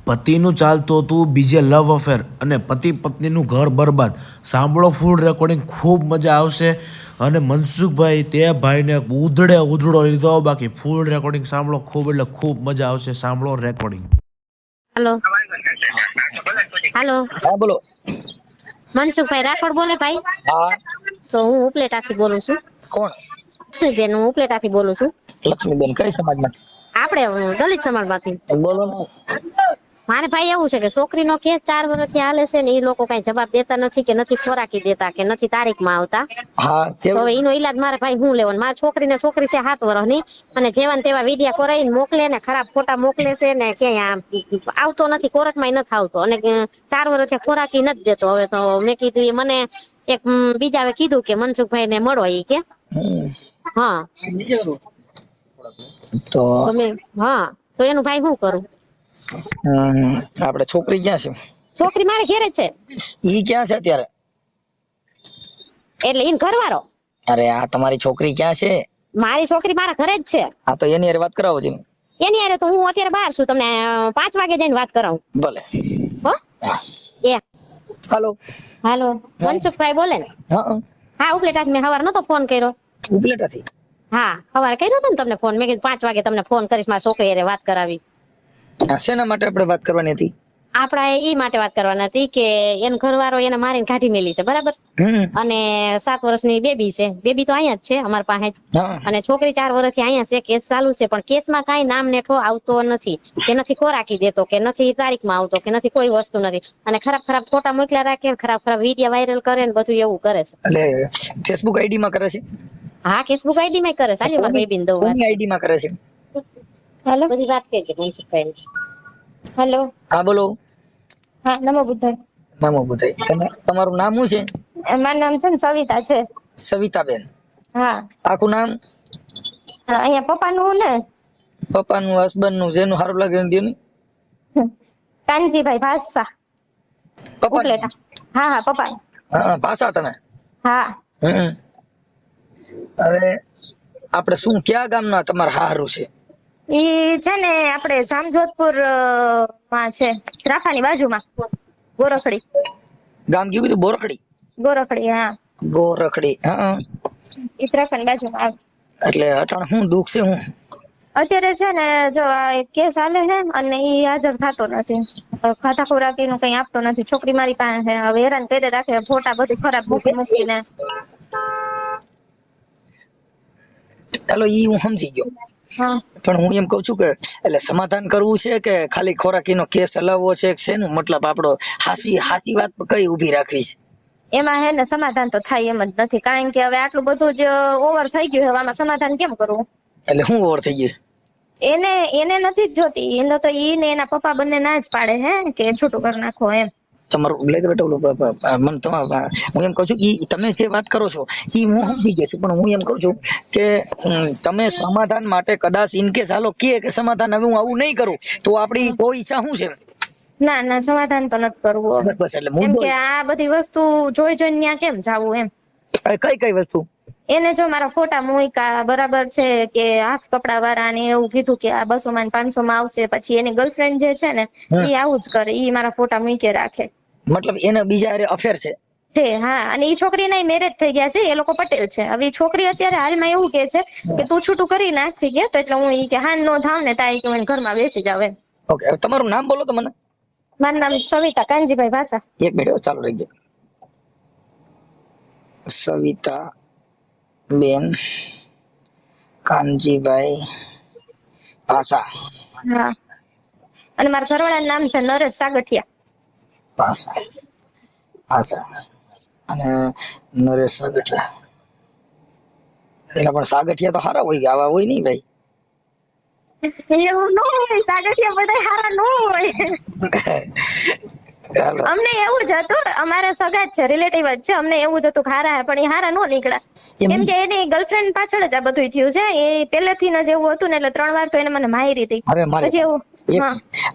પતિનું ચાલતું હતું બીજે લવ અફેર અને પતિ પત્નીનું ઘર બરબાદ. સાંભળો ફૂલ રેકોર્ડિંગ, ખૂબ મજા આવશે. અને મનસુખભાઈ તે ભાઈને ઉધડો લીધો, બાકી ફૂલ રેકોર્ડિંગ સાંભળો, ખૂબ એટલે ખૂબ મજા આવશે. સાંભળો રેકોર્ડિંગ. હાલો હાલો, હા બોલો. મનસુખભાઈ રાઠોડ બોલે ભાઈ? હા. તો હું ઉપલેટાથી બોલું છું. કોણ? બેન, હું ઉપલેટાથી બોલું છું. લક્ષ્મીબેન કઈ સમાજમાં? આપણે દલિત સમાજમાંથી. બોલો ને. મારે ભાઈ એવું છે કે છોકરીનો કેસ 4 વર્ષથી હાલે છે ને, એ લોકો કઈ જવાબ દેતા નથી, કે નથી ખોરાકી દેતા, કે નથી તારીખમાં આવતા. હા તો હવે એનો ઈલાજ મારે ભાઈ હું લેવાનો? મારી છોકરી છે 7 વર્ષની, અને જેવાને તેવા વિડિયા કરાવીને મોકલે ને, ખરાબ ફોટા મોકલે છે ને, ક્યાંય આવતો નથી, કોર્ટમાં નથી આવતો, અને 4 વર્ષથી ખોરાકી નથી દેતો. હવે તો મેં કીધું, એ મને એક બીજા કીધું કે મનસુખભાઈ ને મળો, એ કે હા. તો હા, તો એનું ભાઈ શું કરું? આપણે છોકરી ક્યાં છે? છોકરી મારે ઘેરે જ છે. ઈ ક્યાં છે અત્યારે? એટલે ઈન ઘરવાળો. અરે આ તમારી છોકરી ક્યાં છે? મારી છોકરી મારા ઘરે જ છે. હા તો એની હારે વાત કરાવો છે. એની હારે તો હું અત્યારે બહાર છું, તમને 5 વાગે જઈને વાત કરાવું. ભલે. હો એ હાલો. હાલો, મનસુખભાઈ બોલે ને? હા. હા, ઉપલેટા મેં સવારે નતો ફોન કર્યો. ઉપલેટાથી? હા, સવારે કર્યો હતો ને તમને ફોન. મેં કીધું 5 વાગે તમને ફોન કરીશ, મારી છોકરી હારે વાત કરાવી. શેના માટે આપણે વાત કરવાની હતી? આપણે ઈ માટે વાત કરવાની હતી કે એનો ઘરવાળો એને મારીને કાઢી મેલી છે, બરાબર? અને 7 વર્ષની બેબી છે. બેબી તો અહીંયા જ છે અમારા પાસે જ. અને છોકરી 4 વર્ષથી અહીંયા છે. કેસ ચાલુ છે, પણ કેસમાં કાંઈ નામ નેઠો આવતો નથી, કે નથી ખોરાકી દેતો, કે નથી તારીખમાં આવતો, કે નથી કોઈ વસ્તુ નથી. અને ખરાબ ફોટા મોકલા રાખે, ખરાબ વિડીયો વાયરલ કરે ને, બધું એવું કરે છે. એટલે ફેસબુક આઈડી માં કરે છે? હા, ફેસબુક આઈડી માં કરે છે. આજે મારી બેબીને દઉં વાત. કોની આઈડી માં કરે છે? હાલો, બધી વાત કે છે મનસુખભાઈ. હાલો. હા બોલો. હા, નમો બુદ્ધાય. નમો બુદ્ધાય. તમારું નામ શું છે? મારું નામ છે ને સવિતા છે. સવિતાબેન? હા. આખું નામ? અહીંયા પપ્પાનું ને? પપ્પાનું, હસબન્ડ નું, જેનું સારું લાગે એનું દેનું. કાનજીભાઈ ભાષા. ઉપલેટા. હા હા, પપ્પા. હા, ભાષા તમે? હા. હવે આપણે શું, ક્યાં ગામના તમારા હારું છે? ઈ છે ને આપણે જામજોધપુર માં છે, ત્રાફાની બાજુમાં, ગોરખડી. ગામ કયું કીધું? બોરખડી? ગોરખડી, હા. ગોરખડી, હા. ઈ ત્રાફાની બાજુમાં આવે. એટલે અટાણે શું દુઃખ છે? હું અત્યારે છે ને, જો આ એક કેસ હાલે છે અને ઈ હાજર થતો નથી, ખાતા ખોરાકી નું કઈ આપતો નથી. છોકરી મારી પાસે છે, હવે હેરાન કરી રાખે, ફોટા બધી ખરાબ મૂકીને. ચાલો ઈ હું સમજી ગયો, પણ હું એમ કઉ છું કે એટલે સમાધાન કરવું છે કે ખાલી ખોરાકીનો કેસ હલાવવો છે? શેનું મતલબ આપણો હાસી વાત કઈ ઊભી રાખવી છે? એમાં હે ને સમાધાન તો થાય એમ જ નથી, કારણ કે હવે આટલું બધું જ ઓવર થઈ ગયું, હવે આમાં સમાધાન કેમ કરવું? એટલે હું ઓવર થઈ ગયું? એને નથી જ જોતી. એને તો ઈ ને એના પપ્પા બંને ના જ પાડે હે કે છૂટું કરી નાખો એમ. તમારું લઈ બેઠો મને હું એમ કઉ છું કે તમે જે વાત કરો છો ઈ હું સમજી ગયો છું, પણ હું એમ કઉ છું કે તમે સમાધાન માટે કદાચ ઇનકેસ હાલો કે સમાધાન હવે હું આવું નહીં કરું તો આપણી કોઈ ઈચ્છા શું છે? ના ના, સમાધાન તો નથી કરવું. બસ એટલે એમ કે આ બધી વસ્તુ જોઈને ત્યાં કેમ જાવું એમ. કઈ વસ્તુ? એને જો મારા ફોટા મૂક્યા, બરાબર છે, કે હાફ કપડા વાળા ને એવું કીધું કે આ 200 માં 500 માં આવશે. પછી એની ગર્લફ્રેન્ડ જે છે ને, ઈ આવું જ કરે, ઈ મારા ફોટા મૂકે રાખે. મતલબ એને બીજા હારે અફેર છે? હા, અને ઈ છોકરીના મેરેજ થઈ ગયા છે, એ લોકો પટેલ છે. હવે ઈ છોકરી અત્યારે હાલમાં એવું કે છે કે તું છૂટું કરી નાખ, થઈ ગયા તો એટલે હું ઈ કે હાન નો થાવ ને તા ઈ કે ઘરમાં બેસી જાવ એમ. ઓકે, તમારું નામ બોલો તો મને. મારું નામ સવિતા કાનજીભાઈ ભાષા. એક મિનિટ ચાલુ રહી ગયો. સવિતા બેન કાનજીભાઈ ભાષા. હા, અને મારા ઘરવાળાનું નામ છે નરેશ સાગઠિયા. ભાષા ભાષા અને નરેશ સાગઠિયા. એના પણ સાગઠિયા તો સારા હોય, આવા હોય નહીં ભાઈ. એવું ન હોય, સાગઠિયા બધા સારા ન હોય. અમને એવું જ હતું, અમારા સગા જ છે, રિલેટિવ જ છે, અમને એવું જ હતું કે હારા, પણ એ હારા નો નીકળ્યા. કેમ કે એની ગર્લફ્રેન્ડ પાછળ જ આ બધું થયું છે. એ પહેલેથી જ એવું હતું ને, એટલે 3 વાર તો એને મને મારી હતી. પછી એવું.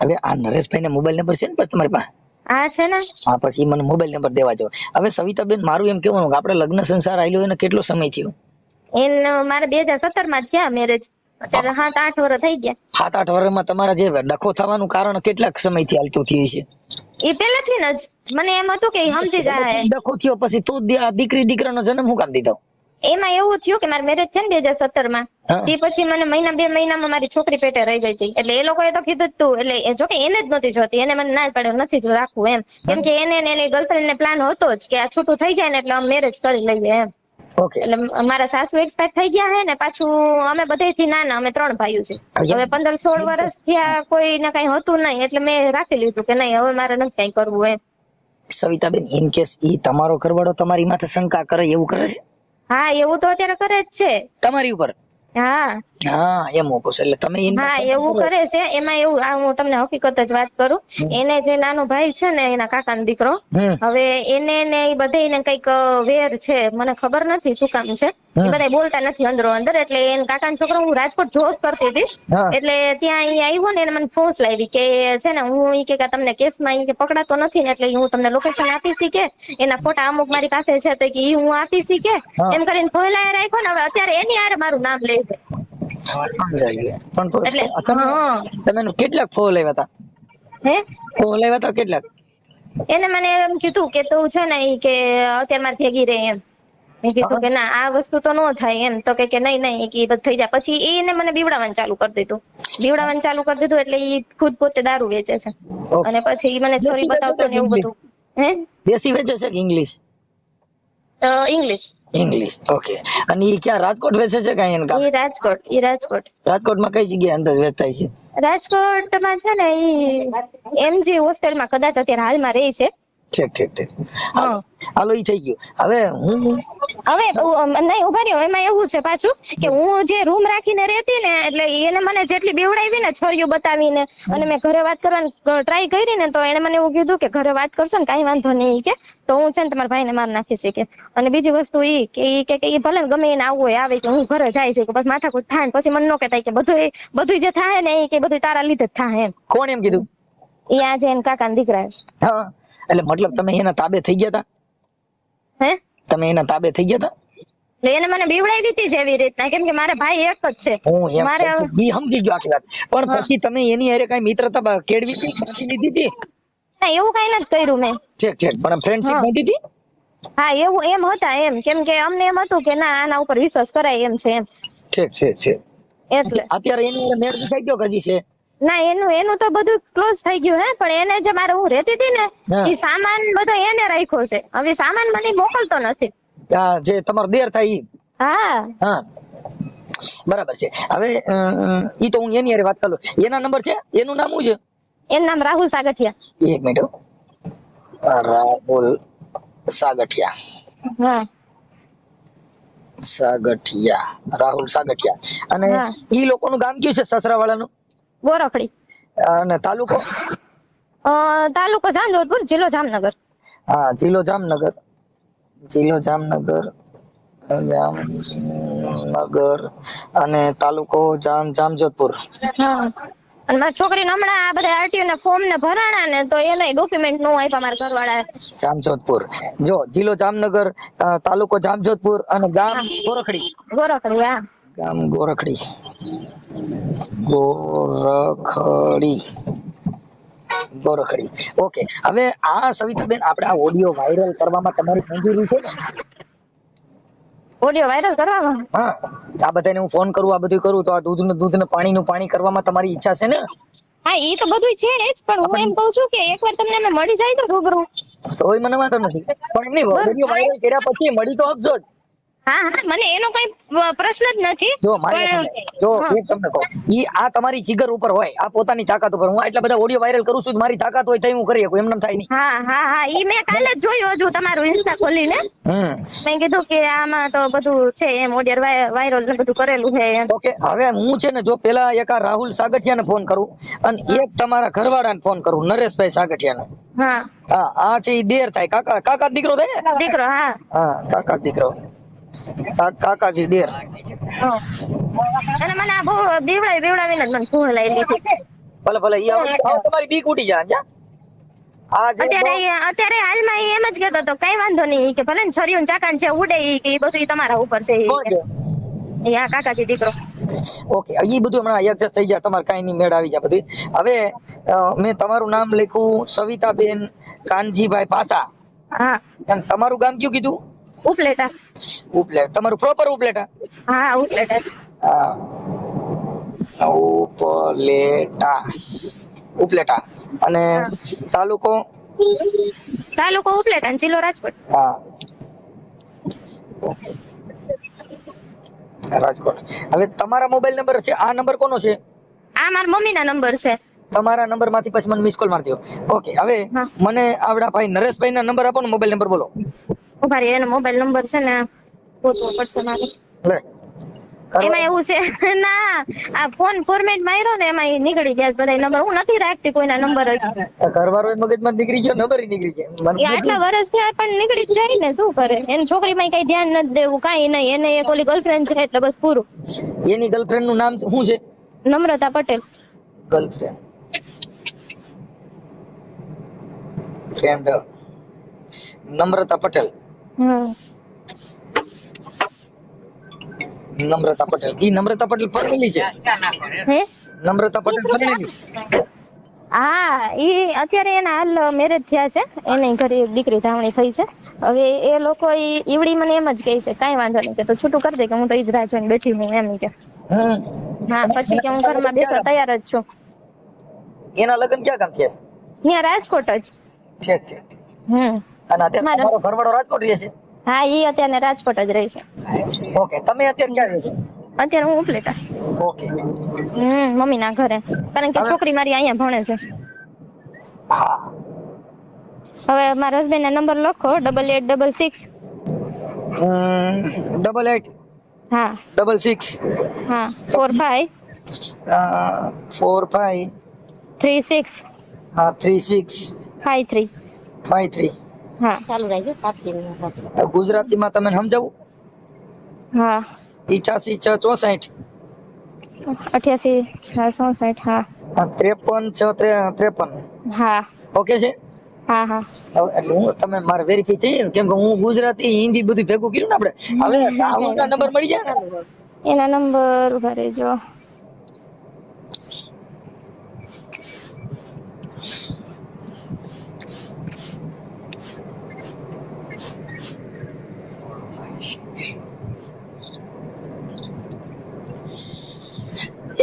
હવે આ નરેશભાઈ ને મોબાઈલ નંબર છે ને પછી તમારી પાસે? હા છે ને. હા, પછી મને મોબાઈલ નંબર દેવા જો. હવે સવિતાબેન, મારું એમ કેવાનું કે આપણે લગ્ન સંસાર આયલો એને કેટલો સમય થયો? એને મારે 2017 માં થયા મેરેજ. અત્યારે 7-8 વર્ષ થઈ ગયા. 7-8 વર્ષમાં તમારા જે ડખો થવાનું કારણ કેટલાક સમયથી હાલતું થયું છે? એ પહેલેથી જ મને એમ હતું કે ઈ સમજી જાય. ડખો થયો પછી તો આ દીકરી દીકરાનો જન્મ હું કામ દીધો? એમાં એવું થયું કે મારા મેરેજ છે ને 2017 માં, હા. તે પછી મને 1-2 મહિનામાં મારી છોકરી પેટે રહી ગઈ હતી. એટલે એ લોકોએ તો કીધું જ તું, એટલે જોકે એને જ નહોતી જોતી, એને મને ના જ પાડ્યો નથી જ રાખવું એમ, કેમ કે એને ને એની ગર્લફ્રેન્ડ ને પ્લાન હતો જ કે આ છૂટું થઈ જાય ને એટલે અમે મેરેજ કરી લઈએ એમ. ઓકે. એટલે મારા સાસુ એક્સપાયર થઈ ગયા હે ને, પાછું અમે બધેથી નાના, અમે 3 ભાઈઓ છે. હવે 15-16 વર્ષ થયા, કોઈને કઈ હતું નહીં, એટલે મેં રાખી લીધું કે નહીં હવે મારે નથી કઈ કરવું એમ. સવિતાબેન, ઇન કેસ ઈ તમારો ઘરવાળો તમારી માથે શંકા કરે એવું કરે છે? હા, એવું તો અત્યારે કરે જ છે. તમારી ઉપર? હા હા, એમ કહું છું. એટલે તમે હા એવું કરે છે. એમાં એવું, આ હું તમને હકીકત જ વાત કરું, એને જે નાનો ભાઈ છે ને, એના કાકાનો દીકરો, હવે એને ને એ બધાને કઈક વેર છે, મને ખબર નથી શું કામ છે, એ બધા બોલતા નથી અંદરો અંદર. એટલે એના કાકાનો છોકરો, હું રાજકોટ જોબ કરતી હતી, એટલે ત્યાં ઈ આવ્યો ને, એને મને ફોર્સ લાવી કે છે ને હું ઈ કે તમને કેસમાં ઈ કે પકડાતો નથી ને, એટલે હું તમને લોકેશન આપીશી કે એના ફોટા અમુક મારી પાસે છે તો ઈ હું આપીશી કે એમ કરીને ફોલાય રાખ્યો ને. હવે અત્યારે એની હારે મારું નામ લે છે. પણ તો એટલે તમે કેટલાક ફોન લેવા હતા? હે ફોન લેવા હતા કેટલાક? એને મને એમ કીધું કે તું છે ને ઈ કે અત્યારે મારે ભેગી રહે એમ. મેં કીધું કે ના, આ વસ્તુ તો ન થાય એમ. તો કે નહીં નહીં કે બધું થઈ જાય. પછી એને મને બીવડાવવાનું ચાલુ કરી દીધું, એટલે ઈ ખુદ પોતે દારૂ વેચે છે. અને પછી ઈ મને ચોરી બતાવતો ને એવું બધું. હે દેશી વેચે છે કે ઇંગ્લિશ? ઇંગ્લિશ. English, okay. અને ઈ ક્યાં રાજકોટ વેચે છે કે અહીંયા? ઈ રાજકોટ. રાજકોટમાં કઈ જગ્યાએ અંદાજ વેચતા છે? રાજકોટમાં છે ને ઈ એમજી હોસ્ટેલમાં કદાચ અત્યારે હાલમાં રહી છે. ઠીક. હાલો, ઈ થઈ ગયું. હવે નહીં, ઉભા રહ્યો. એમાં એવું છે પાછું કે હું જે રૂમ રાખીને રહેતી ને, એટલે એને મને જેટલી બીવડાવી ને છરીઓ બતાવીને, અને મેં ઘરે વાત કરવાની ટ્રાય કરી ને, તો એને મને એવું કીધું કે ઘરે વાત કરશો ને કાંઈ વાંધો નહીં કે તો હું છે ને તમારા ભાઈને માર નાખીશ કે. અને બીજી વસ્તુ ઈ કે ઈ ભલે ને ગમે એને આવવું હોય આવે, કે હું ઘરે જાય છે કે બસ માથાકૂટ થાય ને પછી મને ન કહેતા કે બધું જે થાય ને એ કે બધું તારા લીધે જ થાય એમ. કોણ એમ કીધું? ઈ આજે એના કાકાના દીકરા. હા, એટલે મતલબ તમે એના તાબે થઈ ગયા હતા? હે તમે એના તાબે થઈ ગયા હતા? એટલે એને મને બીવડાવી દીધી છે એવી રીતના, કેમ કે મારા ભાઈ એક જ છે. મારે ઈ સમજી ગયો આખી વાત. પણ પછી તમે એની હારે કઈ મિત્રતા કેળવી હતી, બાકી લીધી હતી? ના, એવું કઈ નથી કર્યું મેં. ઠીક. પણ ફ્રેન્ડશિપ નથી હતી? હા, એવું એમ હતા એમ, કેમ કે અમને એમ હતું કે ના આના ઉપર વિશ્વાસ કરાય એમ છે એમ. ઠીક. એટલે અત્યારે એની હારે મેળ થઈ ગયો કે હજી છે? ના, એનું તો બધું ક્લોઝ થઈ ગયું હે, પણ એને જે મારે હું રહેતી હતી ને, એ સામાન બધો એને રાખ્યો છે. હવે સામાન મને મોકલતો નથી. જે તમારો દેર થાય ઈ? હા, બરાબર છે. હવે ઈ તો હું એની હારે વાત કરું. એના નંબર છે? એનું નામ શું છે? એનું નામ રાહુલ સાગઠિયા. એક મિનિટ. રાહુલ સાગઠિયા. હા, રાહુલ સાગઠિયા. અને ઈ લોકોનું ગામ કયું છે? સસરાવાળાનું? ગોરખડી. અને તાલુકો? તાલુકો જામજોધપુર, જિલ્લો જામનગર. હા, જિલ્લો જામનગર. અને તાલુકો જામજોધપુર. હા, અને મારી છોકરીને હમણાં આ બધા આરટીઓ ના ફોર્મ ને ભરાણા ને, તો એને ડોક્યુમેન્ટ નો આપ્યા મારા ઘરવાળા. જામજોધપુર. જો જિલ્લો જામનગર, તાલુકો જામજોધપુર અને ગામ ગોરખડી. હા. ગામ ગોરખડી. ઓકે. હવે આ સવિતાબેન, આપણે આ ઓડિયો વાયરલ કરવામાં તમારી મંજૂરી છે ને? ઓડિયો વાયરલ કરવામાં? હા, આ બધાને હું ફોન કરું, આ બધું કરું, તો આ દૂધ ને પાણીનું પાણી કરવામાં તમારી ઈચ્છા છે ને? હા, એ તો બધું છે જ, પણ હું એમ કહું છું કે એકવાર તમને અમે મળી જાય તો રૂબરૂ. તોય મને વાંધો નથી, પણ એમની ઓડિયો વાયરલ કર્યા પછી મળી તો આપજો જ. હા, મને એનો કઈ પ્રશ્ન જ નથી. જો હું તમને કહું, ઈ આ તમારી જીગર ઉપર હોય, આ પોતાની તાકાત ઉપર. હું આટલા બધા ઓડિયો વાયરલ કરું છું, મારી તાકાત હોય તો હું કરી શકું, એમ થાય નહીં. હા, ઈ મેં કાલે જ જોયું હજુ તમારું ઇન્સ્ટા ખોલીને. મેં કીધું કે આમાં તો બધું છે એમ, ઓડિયો વાયરલ ને બધું કરેલું છે એમ. ઓકે. હવે હું છે ને, જો પેલા એક આ રાહુલ સાગઠિયાને ફોન કરું અને એક તમારા ઘરવાળાને ફોન કરું, નરેશભાઈ સાગઠિયાને. હા, આ છે ઈ દેર થાય, કાકા દીકરો થાય ને? દીકરો. હા, કાકા દીકરો, કાકાજી દેર. અને મને આ બહુ બીવડાવીને મને ફોન લઈ લીધી. ભલે ઈ તમારી બીક ઉડી જાય. અત્યારે હાલમાં ઈ એમ જ કહેતો હતો, કઈ વાંધો નહીં કે ભલે ને છરીયું ચાકાન છે ઉડે, ઈ કે બધું તમારા ઉપર છે. એ આ કાકાજી દીકરો. ઓકે, એ બધું હમણાં એડજસ્ટ થઈ જાય, તમારે કાંઈ નહીં, મેળ આવી જાય બધું. હવે મેં તમારું નામ લખ્યું સવિતાબેન કાનજીભાઈ પાસા. હા. અને તમારું ગામ કયું કીધું? ઉપલેટા. ઉપલેટા. તમારું પ્રોપર ઉપલેટા? હા ઉપલેટા. હા, ઉપલેટા. ઉપલેટા. અને તાલુકો? તાલુકો ઉપલેટા અને જિલ્લો રાજકોટ. હા, રાજકોટ. હવે તમારા મોબાઈલ નંબર છે, આ નંબર કોનો છે? આ મારા મમ્મીના નંબર છે. તમારા નંબર માંથી પછી મને મિસ કોલ મારી દો. ઓકે, હવે હા. મને આવડા ભાઈ નરેશભાઈ ના નંબર આપો ને, મોબાઈલ નંબર બોલો. ઉભા રહી, એનો મોબાઈલ નંબર છે ને ગોતવો પડશે મારે. લે એમાં એવું છે ના, આ ફોન ફોર્મેટ માર્યો ને એમાં ઈ નીકળી ગયા છે બધા નંબર. હું નથી રાખતી કોઈના નંબર જ. ઘરવાળો મગજમાં નીકળી ગયો, નંબર નીકળી ગયો. એ આટલા વર્ષ થયા પણ નીકળી જ જાય ને, શું કરે? એની છોકરીમાં કઈ ધ્યાન નથી દેવું, કાંઈ નહીં. એને એક ઓલી ગર્લફ્રેન્ડ છે એટલે બસ પૂરું. એની ગર્લફ્રેન્ડ નું નામ શું છે? નમ્રતા પટેલ. ગર્લફ્રેન્ડ ફ્રેન્ડ નમ્રતા પટેલ. હમ. નમ્રતા પટેલ. ઈ નમ્રતા પટેલ પરણેલી છે? હે? નમ્રતા પટેલ પરણેલી? હા, ઈ અત્યારે એના હાલ મેરેજ થયા છે. એને ઘરે એક દીકરી ધાવણી થઈ છે. હવે એ લોકો ઈવડી મને એમ જ કહે છે, કાંઈ વાંધો નહીં, કે તું છૂટું કરી દે, કે હું તો ઈ જ રાહ જોઈને બેઠી હું, એમ કે. હમ. હા, પછી કે હું ઘરમાં બેસવા તૈયાર જ છું. એના લગ્ન ક્યાં ગામ થયા છે? ત્યાં રાજકોટ જ. ઠીક ઠીક ઠીક. હમ. અને અત્યારે તમારો ઘરવાળો રાજકોટ રહે છે? હા, ઈ અત્યારે રાજકોટ જ રહે છે. ઓકે, તમે અત્યારે ક્યાં રહો છો? અત્યારે હું ઉપલેટા. ઓકે. મમ્મીના ઘરે, કારણ કે હવે- છોકરી મારી અહીંયા ભણે છે. હા. હવે મારા હસબન્ડ ના નંબર લખો, 8866. 88 હા 66 હા 45 45 36 હા 36 53. 53. હા ચાલુ રાખજો, કાપતી. ગુજરાતીમાં તમે સમજાવું? હા 85 6 64 88 667. હા 53 6 53. હા ઓકે છે? હા હા. હવે એટલે હું તમે મારે વેરીફાઈ થઈ જાય ને, કેમ કે હું ગુજરાતી હિન્દી બધું ભેગું કર્યું ને આપણે. હવે રાહુલના નંબર મળી જાય ને? એના નંબર ઉભા રહેજો.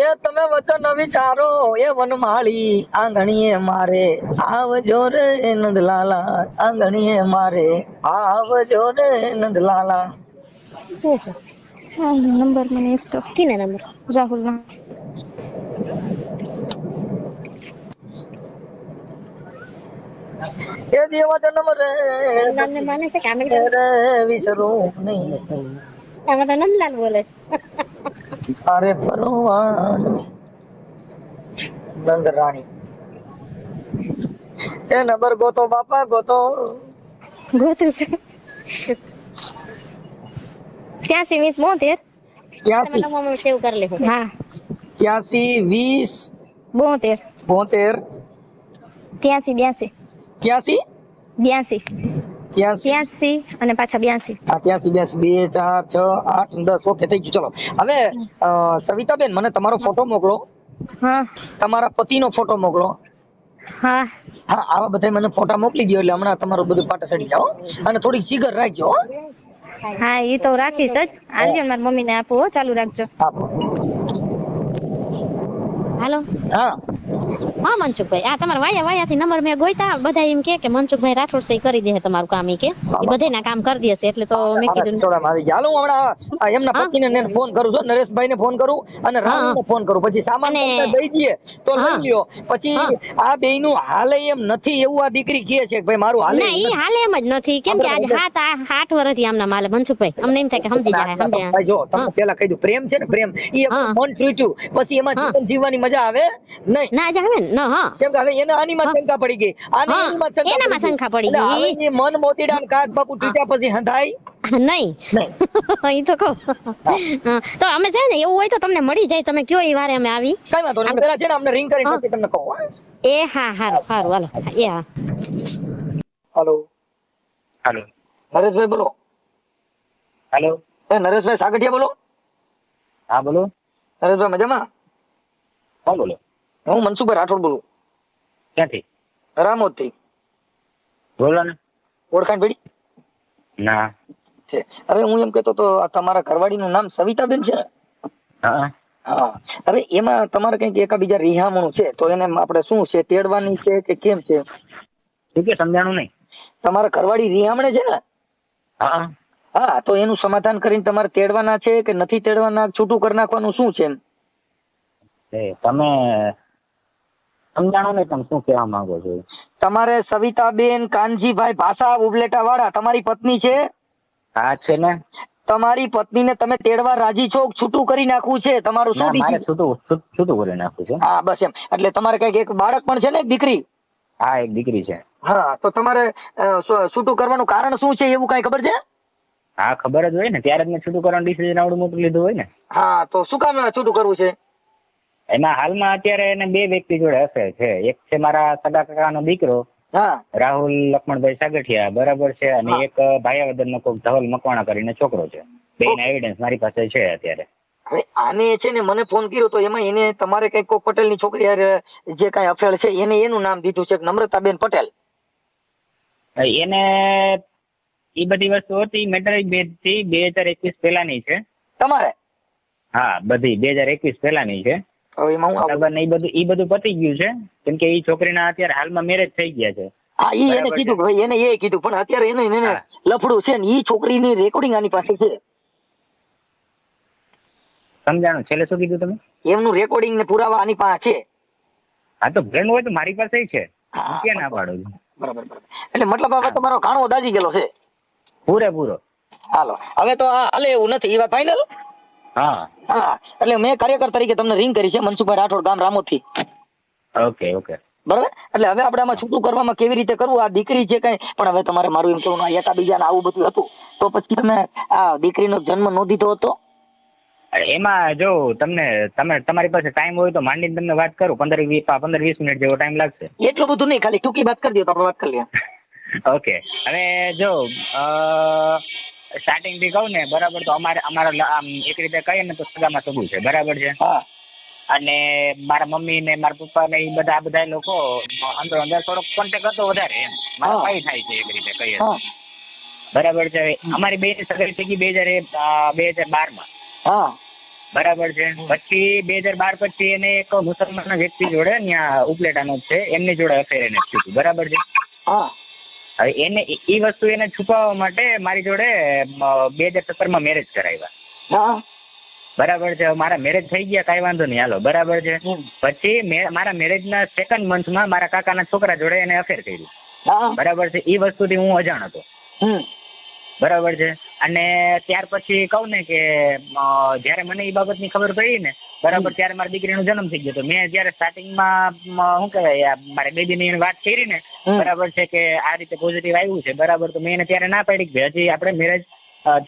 એ તમે વચન વિચારો એ વનમાળી આંગણીએ મારે આવજો રે નંદલાલા, આંગણીએ મારે આવજો રે નંદલાલા. હા નંબર મને એક તો કીને નંબર રાહુલ ના. એ દેવા જન્મ રે નામને માને છે કે આમે રે વિસરું નહીં. આમાં તો નંદલાલ બોલે. અરે ફરવાન નંદ રાણી. એ નંબર ગોતો બાપા ગોતો. ગોતું છે 83 20 72. 83 સેવ કરી લે. હા 83 20 72 72 83 82 83 83 અને પાછા 82. હા 83 82 2 4 6 8 10. ઓકે થઈ ગયું. ચલો હવે સવિતાબેન મને તમારો ફોટો મોકલો, હા તમારા પતિનો ફોટો મોકલો. હા હા આવા બધા મને ફોટા મોકલી દો એટલે હમણાં તમારું બધું પાટા સડી જાઓ. અને થોડીક સિગર રાખજો હો. હા એ તો રાખીશ જ. આલ્યો મારી મમ્મીને આપો હો, ચાલુ રાખજો. આપો. હાલો. હા હા મનસુખભાઈ, આ તમારા વાયાથી નંબર મેં ગોઈતા, બધા એમ કે મનસુખભાઈ રાઠોડ સહી કરી દે તમારું કામ, ઈ કે ઈ બધાયના કામ કરી દેશે, એટલે તો મેં મારા કીધું સિટોડામાં આવી ગયા. હાલો હું હમણાં એમના હા. પતિને ને ફોન કરું છું, નરેશભાઈને ફોન કરું અને રાહુલને ફોન કરું. પછી સામાન અને તમને દઈ દઈએ તો લઈ હા. લ્યો. પછી હા. આ બેયનું હાલે એમ નથી એવું આ દીકરી કહે છે કે ભાઈ મારું હાલે ના ઈ હાલે એમ જ નથી, કેમ કે આજ 7-8 વર્ષથી આમના માલે મનસુખભાઈ. અમને એમ થાય કે સમજી જાય સમજ્યા. ભાઈ જો તમને પેલા કહી દઉં, પ્રેમ છે ને પ્રેમ ઈ આપણું મન તૂટ્યું પછી એમાં હા. જીવન જીવવાની મજા આવે નહીં. ના જ આવે ને હા. કેમ કે હવે એને આનીમાં શંકા પડી ગઈ, આને હા. એનીમાં શંકા એનામાં શંકા પડી એટલે ગઈ. હવે ઈ મન મોતીડા ને કાચ બાપુ તૂટ્યા પછી હંધાય નહીં નહીં. ઈ તો કહું. તો અમે છે ને એવું હોય તો તમને મળી જાય, તમે કયો એ વારે અમે આવી. કઈ વાંધો નહીં. હું પેલા છે ને અમને રિંગ કરીને પછી તમને કહું. એ હા હારું હારું હાલો. એ હા. હાલો હાલો નરેશભાઈ બોલો. હાલો એ નરેશભાઈ સાગઠિયા બોલો. હા બોલો. નરેશભાઈ મજામાં? કોણ બોલો? હું મનસુખભાઈ રાઠોડ બોલું, ક્યાંથી? રામોદથી. બોલો ને. ઓળખાણ પડી ના. છે? હવે હું એમ કહેતો તો આ તમારા ઘરવાળીનું નામ સવિતાબેન છે ને? હા. હા. હવે એમાં તમારે કંઈક એકાબીજા રિહામણું છે, તો એને આપણે શું છે, તેડવાની છે કે કેમ છે? શું કે સમજાણું નહીં. તમારા ઘરવાળી રિહામણે છે ને? હા. હા, તો એનું સમાધાન કરીને તમારે તેડવાના છે કે નથી તેડવાના, છૂટું કરી નાખવાનું, શું છે એમ? તમે સમજાણું નહીં, તમે શું કહેવા માંગો છો? તમારે સવિતાબેન કાનજીભાઈ ભાષા ઉબલેટા વાળા તમારી પત્ની છે? હા છે ને. તમારી પત્નીને તમે તેડવા રાજી છો? છૂટું કરી નાખવું છે તમારું? ના, શું મારે decision? છૂટું કરી નાખવું છે. હા બસ એમ. એટલે તમારે કઈક એક બાળક પણ છે ને, એક દીકરી? હા, એક દીકરી છે. હા, તો તમારે છૂટું કરવાનું કારણ શું છે એવું કઈ ખબર છે? હા, ખબર જ હોય ને, ત્યારે જ મેં છૂટું કરવાનું ડિસિઝન આવડું મોટું લીધું હોય ને. હા, તો શું કામ છૂટું કરવું છે? એમાં હાલમાં અત્યારે એને બે વ્યક્તિ જોડે અફેર છે. એક છે મારા સગા કાકાનો દીકરો હા રાહુલ લક્ષ્મણભાઈ સાગઠિયા, બરાબર છે, અને હા. એક ભાયાવદરનો કોક ધવલ મકવાણા કરીને છોકરો છે. બેના એવિડન્સ મારી પાસે છે અત્યારે. હવે આને છે ને મને ફોન કર્યો તો એમાં એને તમારે કઈક કોક પટેલની છોકરી હારે જે કઈ અફેર છે એને એનું નામ દીધું છે નમ્રતાબેન પટેલ. એને એ બધી વસ્તુ હતી મેટર 2021 પહેલાની છે. તમારે? હા, બધી 2021 પહેલાની છે. હવે એમાં હું બરાબર ને, એ બધું પતી ગયું છે, કેમ કે એ છોકરીના અત્યારે હાલમાં મેરેજ થઈ ગયા છે. હા, ઈ એને બરાબર કીધું છે. ભાઈ, એને એ કીધું, પણ અત્યારે એને હા. લફડું છે ને, ઈ છોકરીની રેકોર્ડિંગ આની પાસે છે. સમજાણું? છેલ્લે શું કીધું તમે? એમનું રેકોર્ડિંગ ને પુરાવા આની પાસે છે. હા, તો ફ્રેન્ડ હોય તો મારી પાસે છે. હા, હું ક્યાં ના પાડું છું? બરાબર બરાબર. એટલે મતલબ હવે તમારો ઘાણો દાજી ગયેલો છે. પૂરેપૂરો. હાલો, હવે તો હાલે એવું નથી, એ વાત ફાઈનલ. હા. હા, એટલે મેં કાર્યકર તરીકે તમને રિંગ કરી છે, મનસુખભાઈ રાઠોડ, ગામ રામોદથી. Okay okay. બરાબર. એટલે હવે આપણે આમાં છૂટું કરવામાં કેવી રીતે કરવું? આ દીકરી છે કઈ, પણ હવે તમારે મારું એમ કહેવું, એકાબીજાને આવું બધું હતું તો પછી તમે આ દીકરીનો જન્મ નો દીધો હતો? એમાં જો તમારી પાસે ટાઈમ હોય તો માંડીને તમને વાત કરું, 15-20 મિનિટ જેવો ટાઈમ લાગશે. એટલું બધું નહીં, ખાલી ટૂંકી વાત કરી દો તો આપણે વાત કરી લઈએ. ઓકે. હવે જો સ્ટાર્ટિંગ થી કહું ને, બરાબર, તો અમારા આમ એક રીતે કહીએ ને તો સગામાં સગું છે, બરાબર છે. હા અને મારા મમ્મી ને મારા પપ્પા ને એ બધા લોકો અંદર થોડોક કોન્ટેક્ટ હતો વધારે એમ. મારા હા. ભાઈ થાય છે એક રીતે કહીએ તો. હા બરાબર છે. અમારી બેની સગાઈ થઈ ગઈ 2012 હા બરાબર છે. પછી 2012 પછી એને એક મુસલમાન વ્યક્તિ જોડે ત્યાં ઉપલેટાનો જ છે, એમની જોડે અફેર એને થયું હતું, બરાબર છે. હા હવે એને એ વસ્તુ એને છુપાવવા માટે મારી જોડે 2017 મેરેજ કરાવ્યા. હા બરાબર છે. મારા મેરેજ થઈ ગયા, કાંઈ વાંધો નહીં, હાલો, બરાબર છે. હમ. પછી મારા મેરેજના સેકન્ડ મંથમાં મારા કાકાના છોકરા જોડે એને અફેર કર્યું, હા બરાબર છે. એ વસ્તુથી હું અજાણ હતો, હમ બરાબર છે. અને ત્યાર પછી કહું ને કે જ્યારે મને એ બાબતની ખબર પડી ને, બરાબર, ત્યારે મારી દીકરીનો જન્મ થઈ ગયો હતો. મેં જ્યારે સ્ટાર્ટિંગમાં શું કહેવાય, મારે બેબીની વાત કરી ને, બરાબર છે, કે આ રીતે પોઝિટિવ આવ્યું છે, બરાબર, તો મેં એને ત્યારે ના પાડી કે હજી આપણે મેરેજ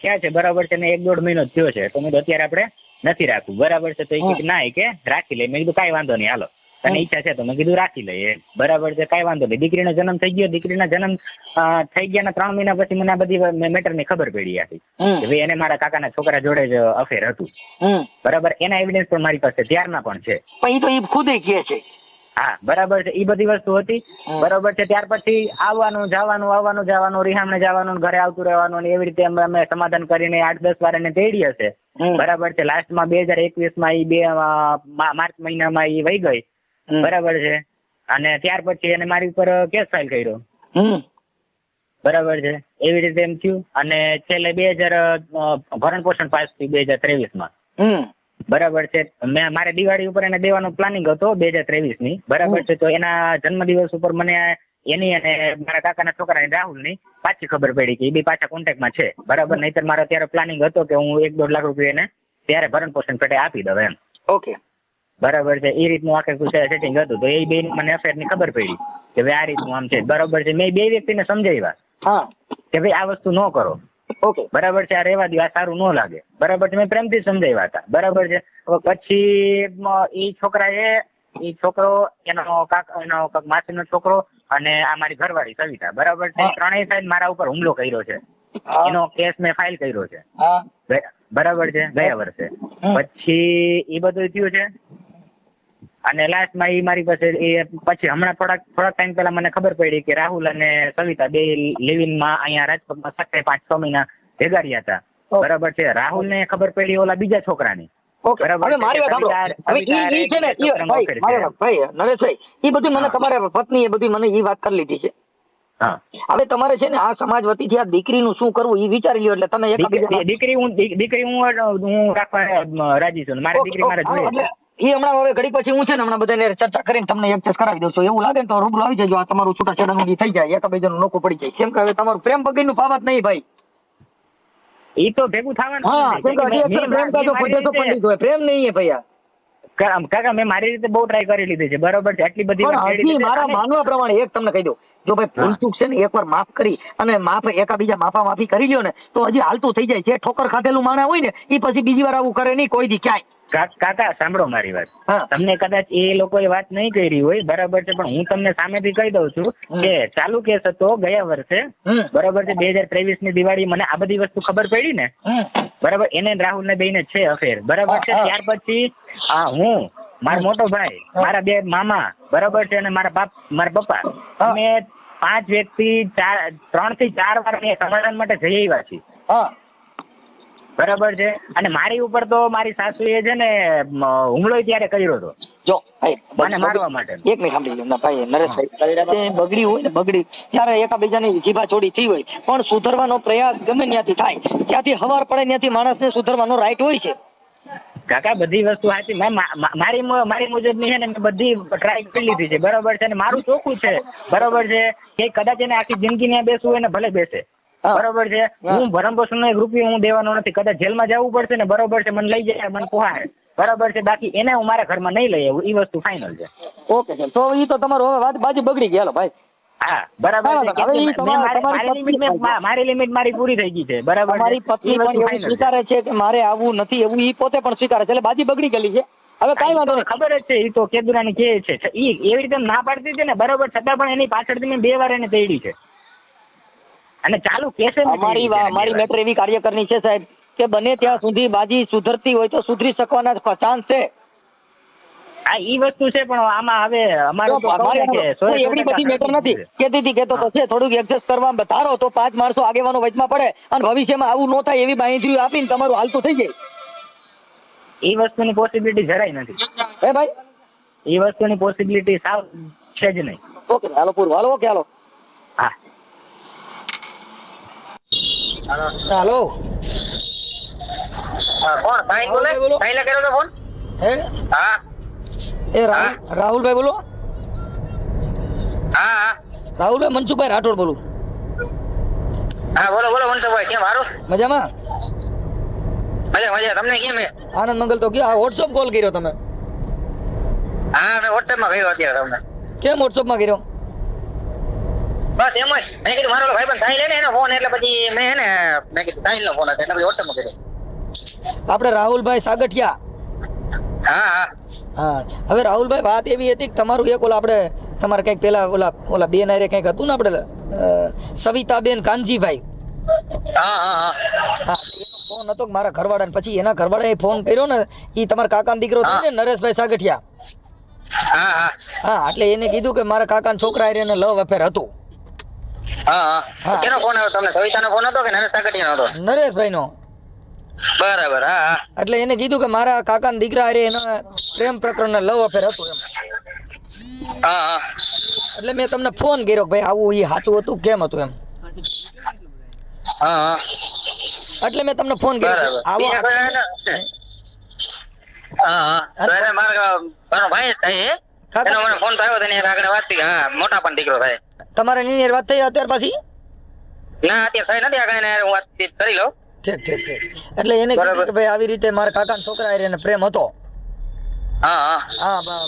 થયા છે, બરાબર છે, ને 1-1.5 મહિનો થયો છે, તો મેં તો અત્યારે આપણે નથી રાખવું, બરાબર છે. તો એ કે ના, એ કે રાખી લે. મેં કીધું કાંઈ વાંધો નહીં, હાલો, તને ઈચ્છા છે તો મેં કીધું રાખી લઈએ, બરાબર છે, કાંઈ વાંધો નહીં. દીકરીનો જન્મ થઈ ગયો. દીકરીના જન્મ થઈ ગયાના 3 મહિના પછી મને આ બધી મેટરની ખબર પડી હતી કે ભાઈ એને મારા કાકાના છોકરા જોડે જ અફેર હતું, બરાબર. એના એવિડન્સ પણ મારી પાસે ત્યારના પણ છે. પણ એ તો એ ખુદ કહે છે. હા, બરાબર છે. એ બધી વસ્તુ હતી, બરાબર છે. ત્યાર પછી આવવાનું જવાનું રિહામણે જવાનું, ઘરે આવતું રહેવાનું, અને એવી રીતે અમે સમાધાન કરીને 8-10 વાર એને તેડી હશે, બરાબર છે. લાસ્ટમાં 2021માં માર્ચ મહિનામાં એ વહી ગઈ, બરાબર છે. અને ત્યાર પછી એને મારી ઉપર કેસ ફાઇલ કર્યો, બરાબર છે. એવી રીતે એમ થયું. અને છેલ્લે ભરણ પોષણ પાસ થયું 2023માં, બરાબર છે. મારે દિવાળી ઉપર એને દેવાનો પ્લાનિંગ હતો 2023ની, બરાબર છે. તો એના જન્મદિવસ ઉપર મને એની અને મારા કાકાના છોકરાની રાહુલની પાછી ખબર પડી કે એ બે પાછા કોન્ટેક્ટમાં છે, બરાબર. નહીતર મારો ત્યારે પ્લાનિંગ હતો કે હું 1-1.5 લાખ રૂપિયા એને ત્યારે ભરણ પોષણ પેટે આપી દઉં એમ. ઓકે, બરાબર છે. એ રીતનું આખે સેટિંગ હતું. તો એ બે મને અફેરની ખબર પડી કે ભાઈ આ રીતનું આમ છે, બરાબર છે. મેં બે વ્યક્તિને સમજાવ્યા કે ભાઈ આ વસ્તુ ન કરો, ઓકે, બરાબર છે, આ રહેવા દો, આ સારું ન લાગે, બરાબર છે. મેં પ્રેમથી સમજાવ્યા હતા, બરાબર છે. પછી એ છોકરો એનો માસીનો છોકરો અને આ મારી ઘરવાળી સવિતા, બરાબર છે, ત્રણેય સાઈડ મારા ઉપર હુમલો કર્યો છે. એનો કેસ મેં ફાઇલ કર્યો છે, બરાબર છે ગયા વર્ષે. પછી એ બધું થયું છે અને લાસ્ટમાં એ મારી પાસે એ પછી હમણાં થોડાક ટાઈમ પહેલા મને ખબર પડી કે રાહુલ અને સવિતા બે લિવિંગમાં અહીંયા રાજકોટમાં 5-6 મહિના ભેગા રહ્યા હતા. બરાબર છે. રાહુલ ને ખબર પડી ઓલા બીજા છોકરાની. હવે મારી વાત સાંભળો. હવે ઈ છે ને ભાઈ નરેશભાઈ, ઈ બધું મને તમારા પત્ની એ બધી મને ઈ વાત કરી લીધી છે. હા. હવે તમારે છે ને આ સમાજ વતીથી આ દીકરીનું શું કરવું ઈ વિચારી લ્યો. એટલે તમે દીકરી હું રાખવા રાજી છું. મારી દીકરી મારે જોઈએ. એ હમણાં હવે ઘડી પછી હું છે ને હમણાં બધાને ચર્ચા કરીને તમને એડજસ્ટ કરાવી દઉં છું. એવું લાગે ને તો રૂબરૂ આવી જજો. આ તમારું છૂટાછેડાનું થઈ જાય, એકબીજાનું નોખું પડી જાય. કેમ કે હવે તમારું પ્રેમ બગીનું પાવત નહીં ભાઈ. એ તો ભેગું થવાનું. હા, પ્રેમ નહીં ભૈયા. કાકા મેં મારી રીતે બહુ ટ્રાય કરી લીધી છે. બરોબર છે. આટલી બધી મારા માનવા પ્રમાણે એક તમને કહી દઉં, જો ભાઈ ભૂલચૂક છે ને એકવાર માફ કરી અને એકાબીજા માફી કરી લ્યો ને તો હજી હાલતું થઈ જાય. જે ઠોકર ખાધેલું માણસ હોય ને એ પછી બીજી વાર આવું કરે નહીં કોઈ દી ક્યાંય. કાકા સાંભળો મારી વાત. તમને કદાચ એ લોકોએ વાત નહીં કરી હોય, બરાબર છે, પણ હું તમને સામેથી કહી દઉં છું કે ચાલુ કેસ હતો ગયા વર્ષે, બરાબર છે, 2023 ની દિવાળી. મને આ બધી વસ્તુ ખબર પડી ને, બરાબર, એને રાહુલ ને બેને છે અફેર, બરાબર છે. ત્યાર પછી હું, મારો મોટો ભાઈ, મારા બે મામા, બરાબર છે, અને મારા પપ્પા, અમે 5 વ્યક્તિ 3 થી 4 વાર સમાધાન માટે જઈ આવ્યા છીએ. બરાબર છે. અને મારી ઉપર તો મારી સાસુએ છે ને હુમલો ત્યારે કર્યો હતો. જો મને મારવા માટે. એક મિનિટ સાંભળી લો ભાઈ નરેશભાઈ, બગડી હોય ને બગડી ત્યારે એકાબીજાની જીભા ચોડી થઈ હોય, પણ સુધરવાનો પ્રયાસ ગમે ત્યાંથી થાય, ત્યાંથી હવાર પડે ત્યાંથી માણસને સુધરવાનો રાઈટ હોય છે. કાકા બધી વસ્તુ સાચી. મારી મુજબની છે ને મેં બધી ટ્રાય કરી લીધી છે. બરાબર છે. અને મારું ચોખ્ખું છે, બરાબર છે, કે કદાચ એને આખી જિંદગી ને બેસવું હોય ને ભલે બેસે, બરોબર છે. હું ભરણપોષણ નો 1 રૂપિયો હું દેવાનો નથી. કદાચ જેલમાં જવું પડશે ને, બરોબર છે, મને લઈ જાય, મને પોહાય, બરાબર છે. બાકી એને હું મારા ઘરમાં નહીં લઈ આવું. એ વસ્તુ ફાઇનલ છે. ઓકે સર, તો એ તો તમારું હવે બાજુ બગડી ગયા ભાઈ. હા, બરાબર છે. મારી લિમિટ મારી પૂરી થઈ ગઈ છે. બરાબર. મારી પત્ની પણ એવું સ્વીકારે છે કે મારે આવું નથી, એવું એ પોતે પણ સ્વીકારે છે. એટલે બાજી બગડી ગયેલી છે. હવે કઈ વાંધો નહીં, ખબર જ છે. એ તો કેદુરાની કે છે, એ એવી રીતે ના પાડતી છે ને, બરાબર, છતાં પણ એની પાછળથી મેં 2 વાર એને તેડી છે. અને ચાલુ કેસે મારી મેટર એવી કાર્યકરની છે સાહેબ કે બને ત્યાં સુધી બાજી સુધરતી હોય તો સુધરી શકવાના ચાન્સ છે. આ ઈ વસ્તુ છે, પણ આમાં હવે અમારું તો એવડી બધી મેટર નથી. કેતી કેતો તો છે થોડુંક એડજસ્ટ કરવા ધારો તો 5 માણસો આગેવાનો વચમાં પડે અને ભવિષ્યમાં આવું ન થાય એવી બાંહેધરી આપીને તમારું હાલતું થઈ જાય. એ વસ્તુની પોસિબિલિટી જરાય નથી. હે ભાઈ, એ વસ્તુની પોસિબિલિટી સાવ છે જ નહીં. ઓકે હાલો પૂરું, હાલો ઓકે હાલો. હા હાલો. કોણ સાઈન બોલે? સાઈન કર્યો તો ફોન? હે? હા. એ રાહુલભાઈ બોલો? હા. રાહુલભાઈ મનસુખભાઈ રાઠોડ બોલું. હા બોલો મનસુખભાઈ, કેમ હારું? મજામાં? મજા. તમને કેમ હે? આનંદ મંગલ. તો આ વોટ્સઅપ કોલ કર્યો તમે? હા, મેં WhatsApp માં કર્યો અત્યારે તમને. કેમ WhatsApp માં કર્યો? બસ એમ જ. મેં કીધું મારો ભાઈબંધ સાઈન લે ને એનો ફોન, એટલે પછી મેં કીધું સાઈન નો ફોન હતો એટલે પછી WhatsApp માં કર્યો. આપણે રાહુલભાઈ સાગઠિયા. હા. હવે રાહુલભાઈ વાત એવી હતી કે તમારું એક આપણે તમારે કંઈક પેલા ઓલા બેન આરે કંઈક હતું ને આપણે સવિતાબેન કાનજીભાઈ. હા. એનો ફોન હતો કે મારા ઘરવાળાને, પછી એના ઘરવાળાએ ફોન કર્યો ને, એ તમારા કાકાનો દીકરો હતો ને નરેશભાઈ સાગઠિયા. હા, એટલે એને કીધું કે મારા કાકાના છોકરા આરે એને લવ અફેર હતું. હા. કેનો ફોન આવ્યો તમને? સવિતાનો ફોન હતો કે નરેશ સાગઠિયાનો હતો? નરેશભાઈનો. બરાબર. હા. એટલે એને કીધું કે મારા કાકાના દીકરા આરે એના પ્રેમ પ્રકરણ લવ અફેર હતું એમ. હા. એટલે મેં તમને ફોન કર્યો કે ભાઈ આવું એ સાચું હતું કેમ હતું એમ. હા. એટલે મેં તમને ફોન કર્યો. આવો મારો ભાઈ થાય એનો મને ફોન આવ્યો તો એને આગળ વાત થઈ. હા, મોટા પણ દીકરો થાય. તમારે ની વાત થઈ અત્યાર પછી? ના, અત્યારે થઈ નથી. આગળ એને હું વાતચીત કરી લઉં. ઠીક. એટલે એને કીધું કે ભાઈ આવી રીતે મારા કાકાના છોકરા આરે એને પ્રેમ હતો. હા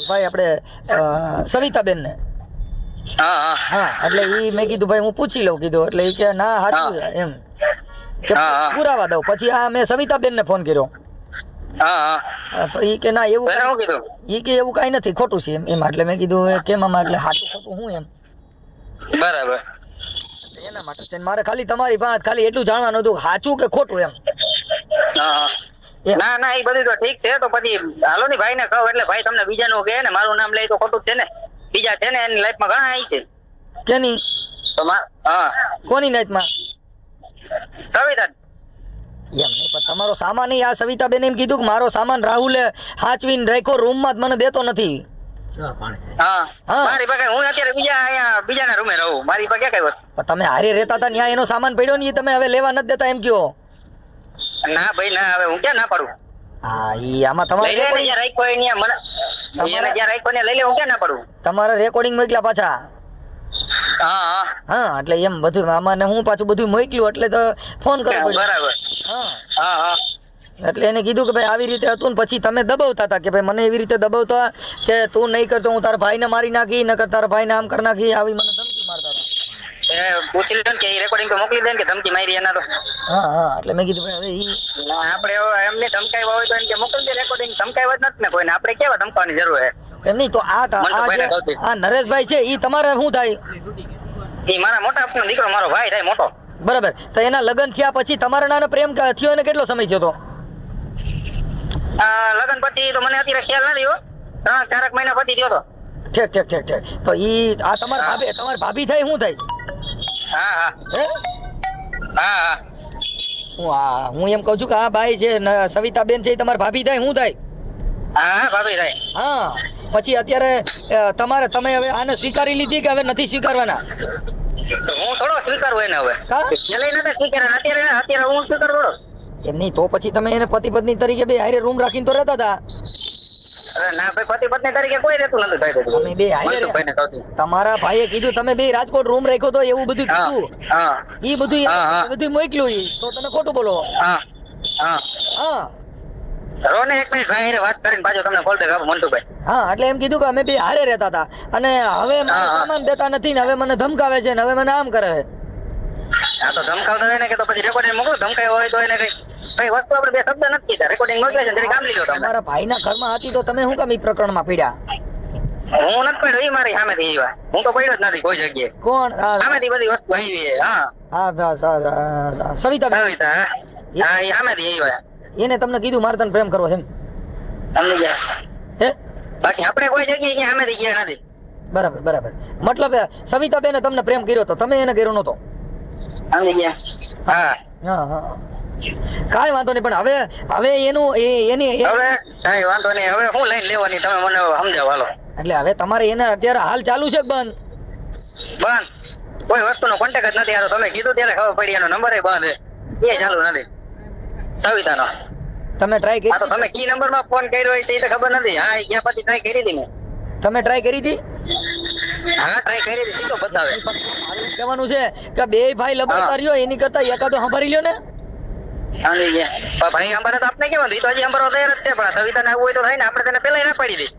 ભાઈ આપણે સવિતાબેન ને. હા, એટલે ઈ મેં કીધું ભાઈ હું પૂછી લઉં કીધું. એટલે ઈ કે ના સાચું એમ કે પુરાવા દઉં. પછી મેં સવિતાબેન ને ફોન કર્યો. તો ઈ કે ના એવું ઈ કે એવું કાંઈ નથી, ખોટું છે એમ. એટલે મેં કીધું કેમ આમાં, એટલે સાચું ખોટું હું એમ. બરાબર. એના માટે મારે ખાલી તમારી પાસે ખાલી એટલું જાણવાનું હતું, સાચું કે ખોટું એમ. હા. ના ના એ બધું તો ઠીક છે તો પછી હાલો ની ભાઈ ને કહો એટલે ભાઈ તમને બીજાનું કહે ને મારું નામ લે તો ખોટું જ છે ને બીજા છે ને એની લાઈફમાં ઘણા આવી છે કેની તો હા કોની નાઈટમાં સવિતા એમ નહીં પણ તમારો સામાન આ સવિતાબેન એમ કીધું કે મારો સામાન રાહુલે હાચવીને રાખ્યો રૂમમાં જ મને દેતો નથી. હા હા. મારી પાસે હું અત્યારે બીજાના રૂમે રહું મારી પાસે ક્યાં કઈ વસ્તુ પણ તમે હારે રહેતા હતા ત્યાં એનો સામાન પડ્યો ને એ તમે હવે લેવા નથી દેતા એમ કયો. ના ભાઈ ના હવે હું ક્યાં ના પાડું હા ઈ આમાં તમારે લઈ લે ને જ્યાં રાખ્યો હોય ત્યાં મને એને જ્યાં રાખ્યો ને લઈ લે હું ક્યાં ના પાડું તમારા રેકોર્ડિંગ મોકલ્યા પાછા. હા હા હા એટલે એમ બધું આમાં ને હું પાછું બધું મોકલ્યું એટલે તો ફોન કરવો પડ્યો. બરાબર હા હા હા એટલે એને કીધું કે ભાઈ આવી રીતે હતું ને પછી તમે દબાવતા હતા કે ભાઈ મને એવી રીતે દબાવતા કે તું નહીં કરતો હું તારા ભાઈને મારી નાખી નકર તારા ભાઈને આમ કરી નાખી આવી મને ધમકી મારતા હતા. એ પૂછી લે ને કે રેકોર્ડિંગ તો મોકલી દે ને કે ધમકી મારી એના તો હા હા એટલે મેં કીધું ભાઈ હવે ઈ ના આપણે એમને ધમકાવ્યા હોય તો એને કે મોકલી દે રેકોર્ડિંગ ધમકાવ્યા જ નથી ને કોઈને આપણે કેવા ધમકાવવાની જરૂર છે એમ નહીં તો આ નરેશભાઈ છે ઈ તમારે શું થાય એ મારા મોટા આપનો દીકરો મારો ભાઈ થાય મોટો બરાબર તો એના લગ્ન થયા પછી તમારા નાના પ્રેમ થયો એને કેટલો સમય થયો તો લગન પછી તો મને અત્યારે ખ્યાલ નથી હો 3-4 મહિના પછી થયો તો ઠીક તો ઈ આ તમારી ભાભી થાય શું થાય હા હા હે હા હા હું એમ કહું છું કે આ ભાઈ છે સવિતાબેન છે એ તમારી ભાભી થાય શું થાય હા ભાભી થાય હા પછી અત્યારે તમે હવે આને સ્વીકારી લીધી કે હવે નથી સ્વીકારવાના હું થોડો સ્વીકારવું એને હવે કા? પેલા નથી સ્વીકાર્યા અત્યારે હું સ્વીકાર થોડો એમ નહીં તો પછી તમે એને પતિ પત્ની તરીકે બે હારે રૂમ રાખીને તો રહેતા હતા અરે ના ભાઈ પતિ પત્ની તરીકે કોઈ રહેતું નથી ભાઈ તમે બે હારે મને તો ભાઈને કહું છું. તમારા ભાઈએ કીધું તમે બે રાજકોટ રૂમ રાખ્યો તો એવું બધું હા કીધું હા ઈ બધું હા, હા. બધું મોકલ્યું ઈ તો તમે ખોટું બોલો હા હા હા રોને એક મિનિટ ભાઈ હારે વાત કરીને પાછો તમને કોલ બેક આપો મંટુભાઈ હા એટલે એમ કીધું કે અમે બે હારે રહેતા હતા અને હવે મને હા, હા. સામાન દેતા નથી ને હવે મને ધમકાવે છે ને હવે મને આમ કરે છે આ તો ધમકાવતા હોય ને કે તો પછી રેકોર્ડિંગ મોકલો ધમકાયો હોય તો એને કઈ વસ્તુ આપણે બે શબ્દ નથી કીધા રેકોર્ડિંગ મોકલે છે જરી કામ લીધો તમે તમારા ભાઈના ઘરમાં હતી તો તમે શું કામ ઈ પ્રકરણમાં પડ્યા હું નથી પડ્યો એ મારી સામેથી આવ્યા હું તો પડ્યો જ નથી કોઈ જગ્યાએ કોણ સામેથી બધી વસ્તુ આવી છે હા સવિતા સવિતા હા એ સામેથી આવ્યા એને તમને કીધું મારે તને પ્રેમ કરવો છે એમ સમજી ગયા હે બાકી આપણે કોઈ જગ્યાએ ક્યાં સામેથી ગયા નથી બરાબર મતલબ સવિતાબેને તમને પ્રેમ કર્યો તો તમે એને કર્યો નતો સમજી ગયા હા હા કાંઈ વાંધો નહીં પણ હવે એની હવે કઈ વાંધો નહીં હવે હું લઈને લેવાની તમે મને સમજાવો હાલો એટલે હવે તમારે એને અત્યારે હાલ ચાલુ છે કે બંધ બંધ કોઈ વસ્તુનો કોન્ટેક્ટ જ નથી. તમે કીધું ત્યારે ખબર પડી એનો નંબર બંધ છે એ ચાલુ નથી સવિતાનો. તમે ટ્રાય કરી તો તમે કી નંબર માં ફોન કર્યો છે એ તો ખબર નથી. હા ગયા પછી ટ્રાય કરી હતી મેં. તમે ટ્રાય કરી હતી? હા ટ્રાય કરી હતી. સીધો બતાવે. મારું કહેવાનું છે કે બે ભાઈ લબડતા રહ્યો એની કરતા એકાદો સંભાળી લ્યો ને. સમજી ગયા ભાઈ અંબાને તો આપણે કેવું તો હજી અંબારો તૈયાર જ છે પણ સવિતાને આવવું હોય તો થાય ને આપણે તેને પેલા ના પાડી દઈ.